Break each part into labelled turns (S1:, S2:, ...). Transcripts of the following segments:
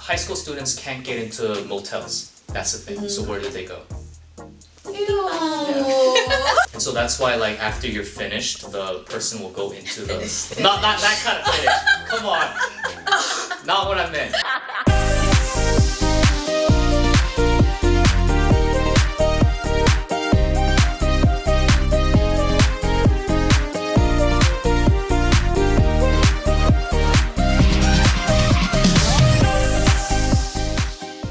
S1: high school students can't get into motels. That's the thing. So where do they go?
S2: Ew.
S1: And so that's why, like, after you're finished, the person will go into the not that kind of finish. Come on, not what I meant.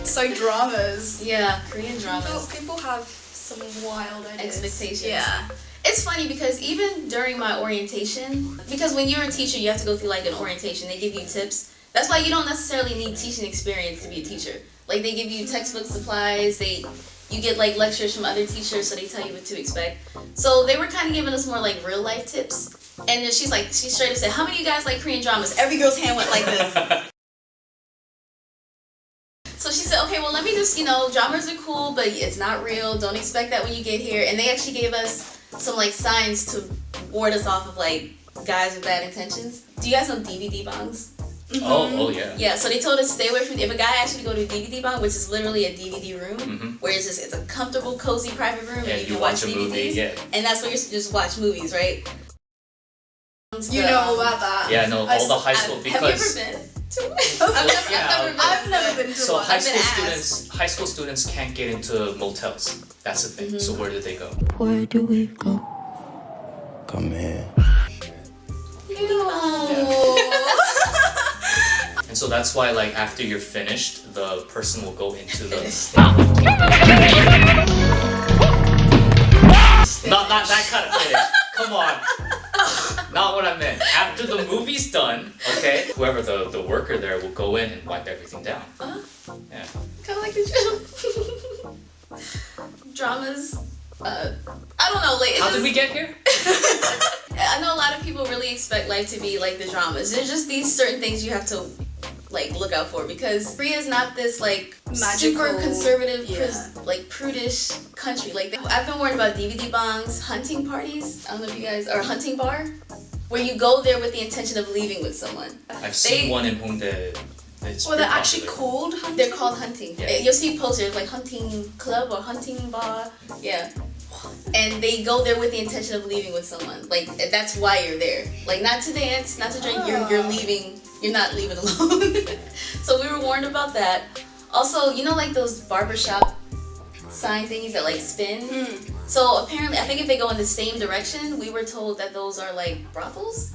S3: So dramas.
S2: Yeah, Korean dramas.
S3: People have some wild ideas.
S2: Expectations.
S3: Yeah.
S2: It's funny because even during my orientation, because when you're a teacher, you have to go through like an orientation. They give you tips. That's why you don't necessarily need teaching experience to be a teacher. Like they give you textbook supplies. You get like lectures from other teachers, so they tell you what to expect. So they were kind of giving us more like real life tips. And then she straight up said, "How many of you guys like Korean dramas?" Every girl's hand went like this. So she said, okay, well, let me just, dramas are cool, but it's not real. Don't expect that when you get here. And they actually gave us some, like, signs to ward us off of, like, guys with bad intentions. Do you guys know DVD bongs?
S1: Oh yeah.
S2: Yeah, so they told us stay away from, if a guy actually go to a DVD bong, which is literally a DVD room, where it's a comfortable, cozy, private room,
S1: Yeah,
S2: and you can
S1: watch a
S2: DVDs,
S1: movie, yeah.
S2: And that's where you just watch movies, right?
S3: You know about that.
S1: Yeah, no, all the high school, because...
S2: Have you ever been to one?
S3: I've never been to
S1: So
S3: one.
S1: high school students can't get into motels. That's the thing. So where do they go?
S4: Where do we go? Come here.
S1: And so that's why, like, after you're finished, the person will go into the not that kind of finish. Come on. Not what I meant. After the movie's done, okay, whoever the worker there will go in and wipe everything down. Yeah.
S2: Kind of like the dramas. I don't know. Like,
S1: How did we get here?
S2: I know a lot of people really expect life to be like the dramas. There's just these certain things you have to like look out for because Korea is not this like super conservative, prudish country. Like I've been worried about DVD bongs, hunting parties. I don't know if you guys or hunting bar, where you go there with the intention of leaving with someone.
S1: I've seen one in Hongdae.
S3: Well, they're actually called hunting?
S2: They're called hunting.
S1: Yeah.
S2: You'll see posters like hunting club or hunting bar. Yeah. And they go there with the intention of leaving with someone. Like, that's why you're there. Like, not to dance, not to drink, you're leaving. You're not leaving alone. So we were warned about that. Also, like those barbershop sign thingies that like spin? So apparently, I think if they go in the same direction, we were told that those are like brothels.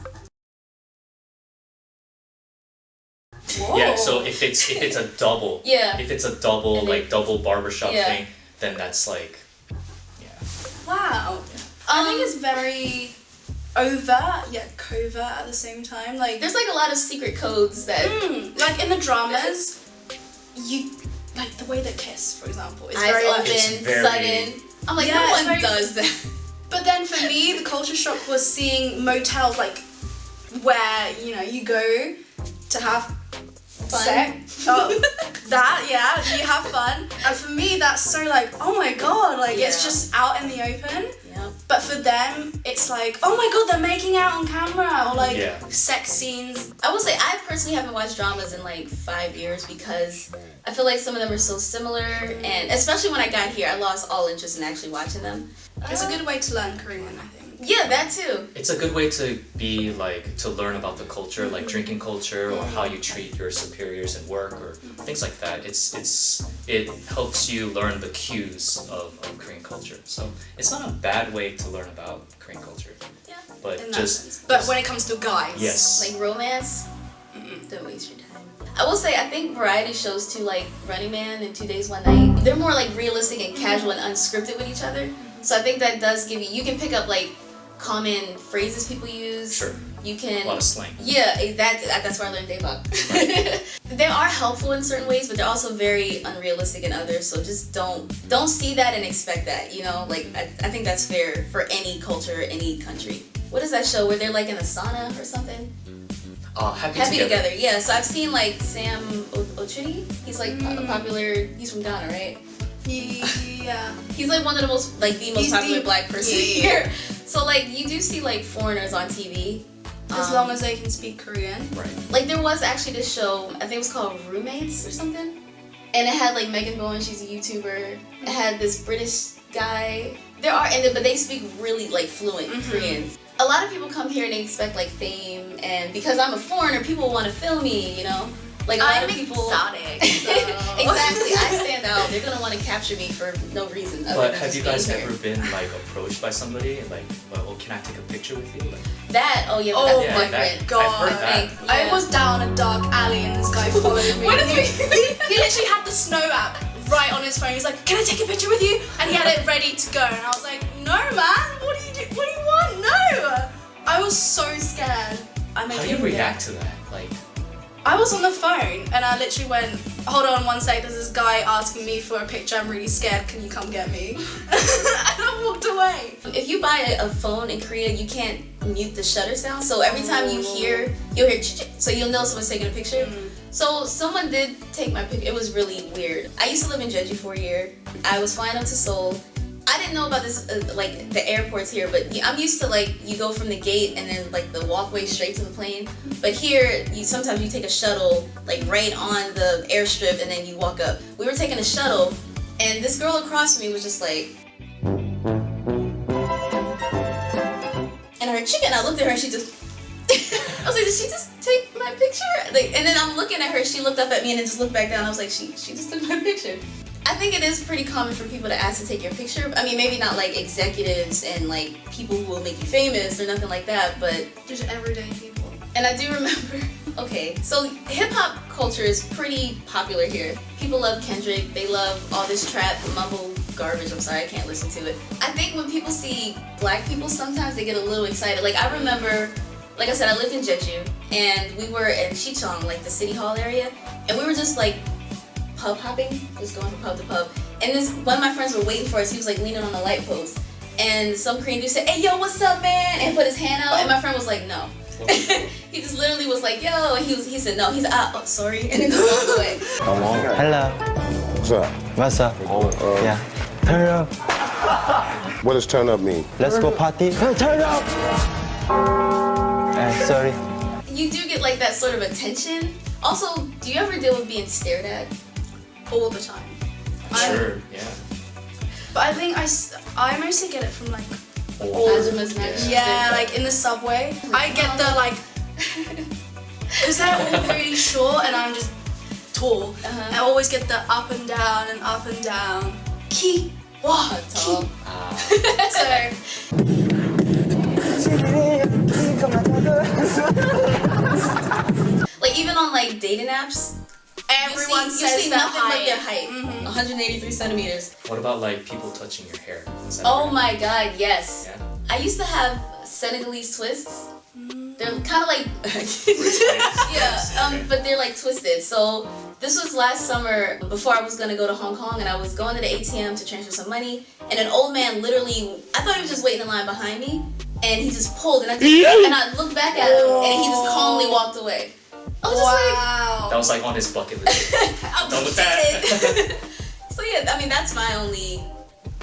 S3: Whoa.
S1: Yeah, so if it's a double, if it's a double double barbershop thing, then that's like,
S3: Wow. I think it's very overt yet covert at the same time. Like
S2: there's like a lot of secret codes that
S3: like in the dramas, you like the way they kiss, for example. It's
S2: eyes
S3: very
S2: open, sudden. I'm like, no one does that.
S3: But then for me, the culture shock was seeing motels like where you go to have sex. You have fun. And for me, that's so like, oh my god, like it's just out in the open.
S2: Yeah.
S3: But for them, it's like, oh my god, they're making out on camera or like sex scenes.
S2: I will say I personally haven't watched dramas in like 5 years because I feel like some of them are so similar, and especially when I got here, I lost all interest in actually watching them.
S3: It's a good way to learn Korean, I think.
S2: Yeah, that too.
S1: It's a good way to be like to learn about the culture, like drinking culture, or how you treat your superiors at work, or things like that. It helps you learn the cues of Korean culture. So it's not a bad way to learn about Korean culture.
S2: Yeah.
S1: But
S3: But when it comes to guys,
S2: like romance, don't waste your time. I will say I think variety shows too, like Running Man and 2 Days, 1 Night, they're more like realistic and casual and unscripted with each other. So I think that does give you can pick up like common phrases people use.
S1: Sure.
S2: You can
S1: A lot of slang.
S2: Yeah, that's where I learned Daebak. They are helpful in certain ways, but they're also very unrealistic in others. So just don't see that and expect that. Like I think that's fair for any culture, any country. What is that show where they're like in a sauna or something?
S1: Happy Together.
S2: Yeah. So I've seen like Sam Ochudi. He's like a popular. He's from Ghana, right?
S3: Yeah.
S2: He's like one of the most popular black person here. So like you do see like foreigners on TV,
S3: As long as they can speak Korean.
S1: Right.
S2: Like there was actually this show, I think it was called Roommates or something. And it had like Megan Bowen, she's a YouTuber. It had this British guy. But they speak really like fluent Korean. A lot of people come here and they expect like fame, and because I'm a foreigner, people want to film me, you know? Like a lot of people.
S3: Exotic. So.
S2: Exactly, I stand out. They're gonna want to capture me for no reason.
S1: But have you guys ever been like approached by somebody and like, well, can I take a picture with you? Like,
S2: That? Oh yeah,
S3: Oh
S2: that's
S1: yeah,
S2: different.
S3: God.
S1: I've heard that.
S3: I was down a dark alley and this guy followed me.
S2: What is
S3: He literally had the Snow app right on his phone. He's like, "Can I take a picture with you?" And he had it ready to go. And I was like, "No, man. What do you do? What do you want? No!" I was so scared.
S1: How do you react to that? Like,
S3: I was on the phone and I literally went, "Hold on one sec, there's this guy asking me for a picture, I'm really scared, can you come get me?" And I walked away.
S2: If you buy a phone in Korea, you can't mute the shutter sound. So every time you'll hear ch-ch, so you'll know someone's taking a picture. So someone did take my picture. It was really weird. I used to live in Jeju for a year. I was flying up to Seoul. I didn't know about this, like the airports here, but I'm used to like you go from the gate and then like the walkway straight to the plane. But here, sometimes you take a shuttle like right on the airstrip and then you walk up. We were taking a shuttle, and this girl across from me was just like, and her chicken. I looked at her, and she just. I was like, did she just take my picture? Like, and then I'm looking at her. She looked up at me and then just looked back down. I was like, she just took my picture. I think it is pretty common for people to ask to take your picture. I mean, maybe not like executives and like people who will make you famous or nothing like that, but
S3: Just everyday people.
S2: and I do remember. Okay, so hip hop culture is pretty popular here. People love Kendrick. They love all this trap, mumble garbage. I'm sorry, I can't listen to it. I think when people see black people, sometimes they get a little excited. Like I remember, like I said, I lived in Jeju, and we were in Sicheong, like the city hall area, and we were just like pub hopping, just going from pub to pub. And this one of my friends were waiting for us. He was like leaning on the light post, and some Korean dude said, "Hey, yo, what's up, man?" and put his hand out, and my friend was like, "No." He just literally was like, "Yo," and he said, "No." He's oh, sorry, and then he walked away.
S5: Hello.
S6: What's up?
S5: What's up? Yeah. Turn up.
S6: What does turn up mean?
S5: Let's go party. Turn up. Sorry.
S2: You do get like that sort of attention. Also, do you ever deal with being stared at?
S3: All the time.
S1: sure, yeah.
S3: But I think I mostly get it from like,
S2: Azuma's next.
S3: yeah, like in the subway. I get the like, because they're all really short and I'm just tall. I always get the up and down and up and down. Ki, wa,
S2: Tall.
S3: So,
S2: Like even on like dating apps,
S3: everyone
S2: you
S3: says
S2: see
S3: their
S2: nothing but
S3: height.
S2: their height. 183 centimeters.
S1: What about like people touching your hair? Is that
S2: Oh
S1: ever-
S2: my god, yes.
S1: Yeah.
S2: I used to have Senegalese twists. They're kind of like yeah, but they're like twisted. So this was last summer before I was gonna go to Hong Kong, and I was going to the ATM to transfer some money, and an old man literally, I thought he was just waiting in line behind me, and he just pulled, and I looked back at him, and he just calmly walked away. I was just
S3: Wow.
S1: That was like on his bucket list.
S2: I'm
S1: Done with that.
S2: So yeah, I mean that's my only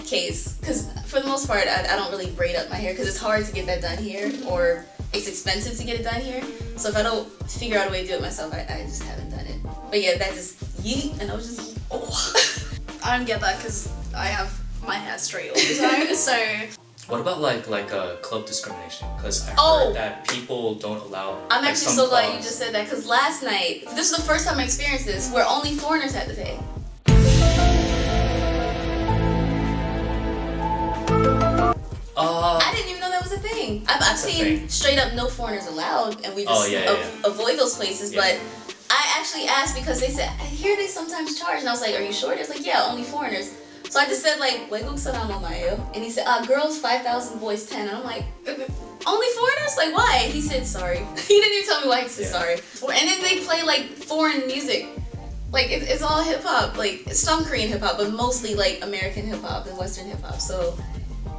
S2: case, because for the most part I don't really braid up my hair because it's hard to get that done here, or it's expensive to get it done here. So if I don't figure out a way to do it myself, I just haven't done it. But yeah, that just yeet, and I was just oh.
S3: I don't get that because I have my hair straight all the time. So
S1: What about like club discrimination? Because I heard
S2: Oh.
S1: that people don't allow.
S2: I'm
S1: like,
S2: actually
S1: some
S2: so glad you
S1: clubs-
S2: just said that, because last night, this is the first time I experienced this, where only foreigners had to pay. I didn't even know that was a thing. I've
S1: That's a
S2: seen
S1: thing.
S2: straight up no foreigners allowed, and we just
S1: Oh, yeah,
S2: avoid those places.
S1: Yeah.
S2: But I actually asked because they said, here they sometimes charge, and I was like, are you sure? They was like, yeah, only foreigners. So I just said like, 외국 사람 얼마예요? And he said, girls 5,000, boys 10. And I'm like, only foreigners? Like why? He said sorry. He didn't even tell me why. He said
S1: Yeah.
S2: sorry. And then they play like foreign music. Like it's all hip hop, like some Korean hip hop, but mostly like American hip hop and Western hip hop. So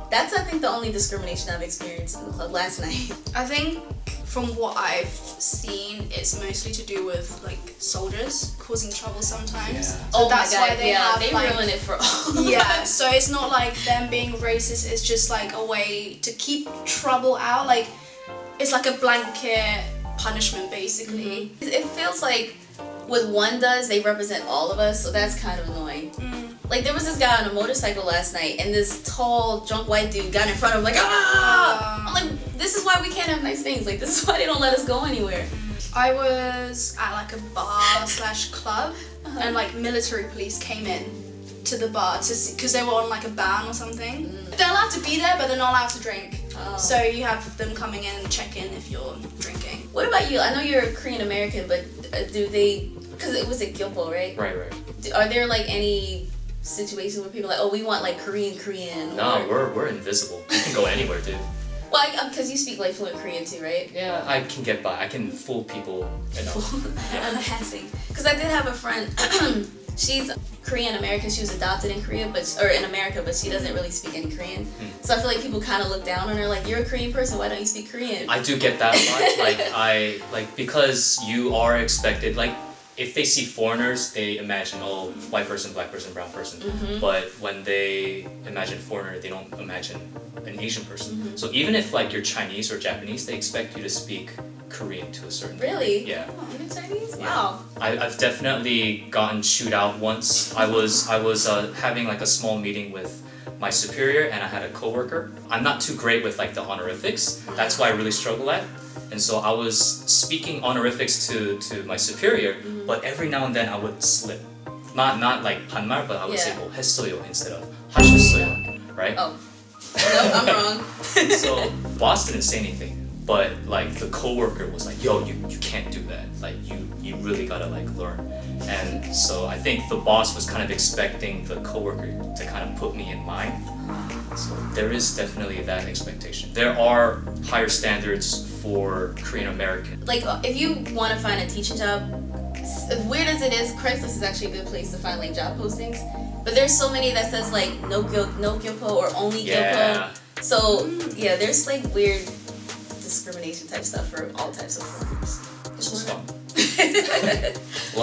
S2: that's I think the only discrimination I've experienced in the club last night.
S3: I think from what I've seen, it's mostly to do with like soldiers causing trouble sometimes.
S1: Yeah.
S3: So that's why they
S2: yeah,
S3: have
S2: they
S3: like,
S2: ruin it for all. of
S3: yeah,
S2: us.
S3: so it's not like them being racist, it's just like a way to keep trouble out. Like it's like a blanket punishment basically.
S2: It feels like what one does, they represent all of us, so that's kind of annoying. Like there was this guy on a motorcycle last night, and this tall, drunk white dude got in front of him like, ah! I'm like, this is why we can't have nice things. Like this is why they don't let us go anywhere.
S3: I was at like a bar / club, and like military police came in to the bar to see, because they were on like a ban or something. They're allowed to be there, but they're not allowed to drink. So you have them coming in and check in if you're drinking.
S2: What about you? I know you're Korean American, but do they? Because it was a Gyopo, right?
S1: Right.
S2: Are there like any situations where people are like, oh, we want like Korean?
S1: No, we're invisible. You can go anywhere, dude.
S2: Well, because you speak like fluent Korean too, right?
S1: Yeah, I can get by. I can fool people enough.
S2: I'm passing. Because I did have a friend. She's Korean American. She was adopted in Korea, or in America, but she doesn't really speak any Korean. So I feel like people kind of look down on her, like, you're a Korean person. Why don't you speak Korean?
S1: I do get that a lot. Because you are expected, like, if they see foreigners, they imagine, oh, white person, black person, brown person. But when they imagine foreigner, they don't imagine an Asian person. So even if like you're Chinese or Japanese, they expect you to speak Korean to a certain degree.
S2: Really?
S1: Yeah.
S2: Oh, you're Chinese?
S1: Yeah.
S2: Wow.
S1: I've definitely gotten chewed out once. I was having like a small meeting with my superior, and I had a coworker. I'm not too great with like the honorifics. That's why I really struggle at. And so I was speaking honorifics to my superior, but every now and then I would slip. Not like 반말, but I would say 뭐 했어요 instead of 하셨어요, right?
S2: Oh. No, I'm wrong.
S1: So boss didn't say anything, but like the coworker was like, yo, you can't do that. Like you really gotta like learn. And so I think the boss was kind of expecting the coworker to kind of put me in mind. So there is definitely that expectation. There are higher standards for Korean American.
S2: Like, if you want to find a teaching job, as weird as it is, Craigslist is actually a good place to find like job postings. But there's so many that says like no Gyopo or only Gyopo. So yeah, there's like weird discrimination type stuff for all types of foreigners.
S1: This was fun. a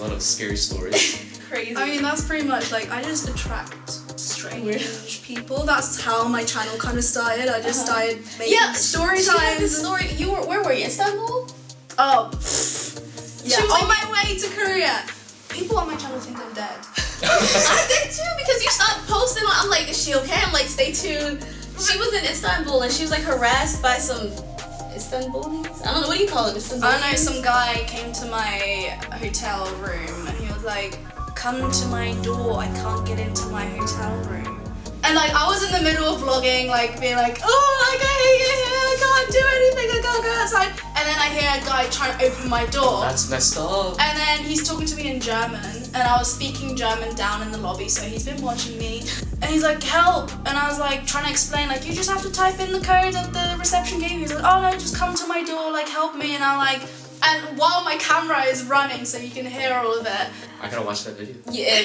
S1: lot of scary stories.
S2: Crazy.
S3: I mean, that's pretty much like, I just attract strange people. That's how my channel kind of started. I just started making story
S2: She had
S3: times.
S2: this story. Where were you? Istanbul?
S3: Oh, yeah.
S2: She was
S3: On my way to Korea. People on my channel think I'm dead.
S2: I did too, because you stopped posting. I'm like, is she okay? I'm like, stay tuned. She was in Istanbul and she was like harassed by some Istanbulis? I don't know, what do you call it?
S3: I don't know, some guy came to my hotel room and he was like, come to my door, I can't get into my hotel room. And like, I was in the middle of vlogging, like being like, oh, like, I hate it here, I can't do anything, I can't go outside. And then I hear a guy trying to open my door.
S1: That's messed up.
S3: And then he's talking to me in German, and I was speaking German down in the lobby, so he's been watching me. And he's like, help! And I was like, trying to explain, like, you just have to type in the code that the reception gave you. He's like, oh no, just come to my door, like, help me. And I'm like, and while my camera is running, so you can hear all of it.
S1: I gotta watch that video.
S2: Yeah.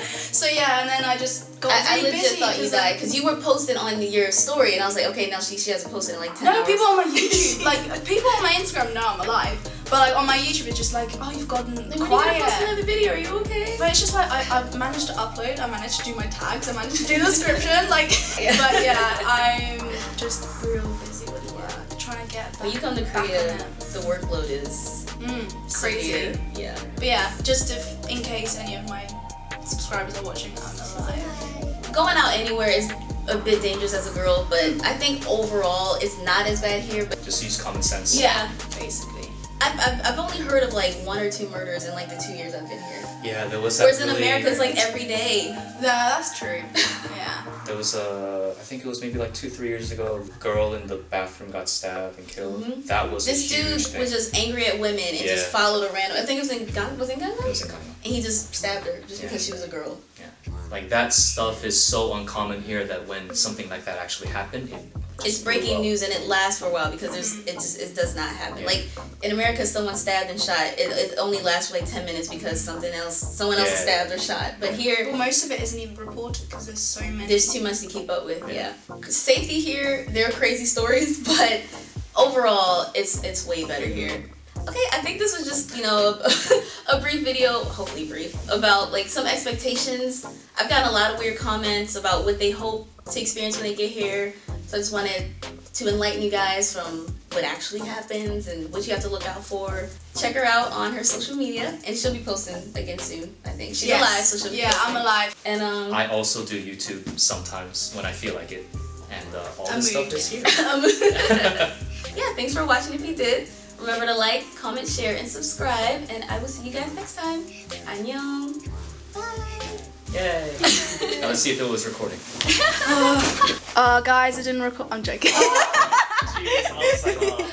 S3: So yeah, and then I just got
S2: I
S3: really
S2: legit
S3: busy.
S2: thought you died, because you were posted on your story, and I was like, okay, now she hasn't posted in like 10
S3: No,
S2: hours.
S3: people on my YouTube, like, people on my Instagram know I'm alive. But like, on my YouTube, it's just like, oh, you've gotten
S2: Like, when you
S3: quiet.
S2: post another video, are you okay?
S3: But it's just like, I managed to upload, I managed to do my tags, I managed to do the description, like, but yeah, I'm just real busy with work, trying to get back.
S2: When you come to
S3: back
S2: Korea,
S3: on it.
S2: the workload is
S3: Crazy.
S2: severe. Yeah.
S3: But yeah, just if, in case any of my subscribers are watching, I'm alive.
S2: Going out anywhere is a bit dangerous as a girl, but I think overall it's not as bad here. But
S1: Just use common sense.
S2: yeah,
S3: Basically.
S2: I've only heard of like 1 or 2 murders in like the 2 years I've been here.
S1: Yeah, there was that.
S2: Whereas in
S1: really,
S2: America it's like every day.
S3: Yeah, that's true. Yeah.
S1: There was I think it was maybe like 2-3 years ago, a girl in the bathroom got stabbed and killed. That was
S2: This
S1: a huge
S2: dude
S1: thing.
S2: was just angry at women and just
S1: Yeah.
S2: followed a random. I think it was in Ghana. Was it in Ghana?
S1: It was in Ghana.
S2: And he just stabbed her just
S1: Yeah.
S2: because she was a girl.
S1: Yeah. Like that stuff is so uncommon here that when something like that actually happened,
S2: It's
S1: just blew
S2: breaking
S1: up.
S2: news and it lasts for a while because it does not happen.
S1: Yeah.
S2: Like in America, someone stabbed and shot. It only lasts for like 10 minutes because someone else is
S1: Yeah.
S2: stabbed or shot. But here,
S3: Well, most of it isn't even reported because there's so many.
S2: there's too much to keep up with.
S1: Yeah.
S2: Yeah. Safety here, there are crazy stories, but overall, it's way better here. Okay, I think this was just, a brief video, hopefully brief, about like some expectations. I've gotten a lot of weird comments about what they hope to experience when they get here. So I just wanted to enlighten you guys from what actually happens and what you have to look out for. Check her out on her social media, and she'll be posting again soon. I think she's alive, so she'll be posting.
S3: I'm alive.
S2: And
S1: I also do YouTube sometimes when I feel like it, and all this stuff is here.
S2: Yeah, thanks for watching. If you did, remember to like, comment, share, and subscribe. And I will see you guys next time. Annyeong. Bye.
S1: Yay! Now let's see if it was recording.
S3: Guys, I didn't record. I'm joking.
S1: Jeez, I was like,